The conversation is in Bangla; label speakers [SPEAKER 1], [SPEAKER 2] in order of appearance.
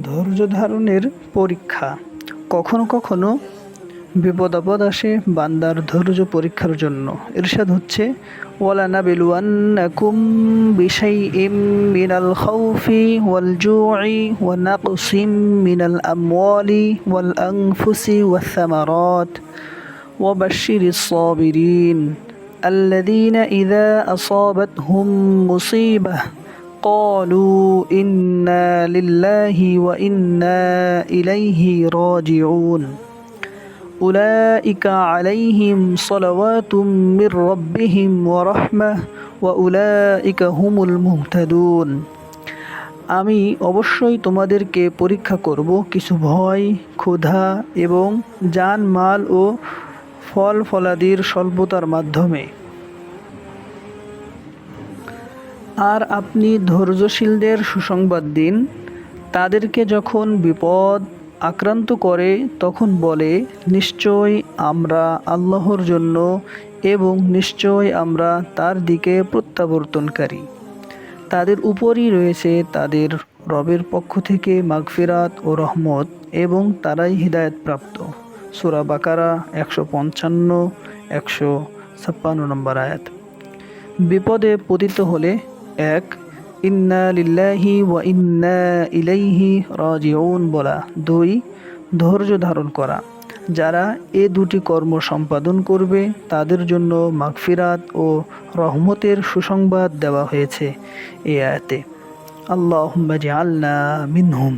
[SPEAKER 1] ধৈর্য ধারণের পরীক্ষা। কখনো কখনো বিপদ আপদ আসে বান্দার ধৈর্য পরীক্ষার জন্য। ইরশাদ হচ্ছে, ওয়ালানাবিলুয়ান্নাকুম বিশাইইম মিনাল খাউফি ওয়াল জুই ওয়া নাকসিম মিনাল আমওয়ালি ওয়াল আনফুসি ওয়াস সামারাত ওয়া বাশশিরিস সাবিরিন الذين إذا أصابتهم مصيبة قالوا إنا لله وإنا إليه راجعون أولئك عليهم صلوات من ربهم ورحمة وأولئك هم المهتدون। আমি অবশ্যই তোমাদেরকে পরীক্ষা করব কিছু ভয়, ক্ষুধা এবং জান মাল ও ফল ফলাদির স্বল্পতার মাধ্যমে। আর আপনি ধৈর্যশীলদের সুসংবাদ দিন। তাদেরকে যখন বিপদ আক্রান্ত করে তখন বলে, নিশ্চয় আমরা আল্লাহর জন্য এবং নিশ্চয় আমরা তার দিকে প্রত্যাবর্তনকারী। তাদের উপরই রয়েছে তাদের রবের পক্ষ থেকে মাগফিরাত ও রহমত এবং তারাই হিদায়াতপ্রাপ্ত। সূরা বাকারা 155-156 নম্বর আয়াত। বিপদে পতিত হলে 1. ইন্না লিল্লাহি ওয়া ইন্না ইলাইহি রাজিউন বলা। 2. ধৈর্য ধারণ করা। যারা এ দুটি কর্ম সম্পাদন করবে তাদের জন্য মাগফিরাত ও রহমতের সুসংবাদ দেওয়া হয়েছে এই আয়াতে। আল্লাহুম্মা জাআলনা মিনহুম।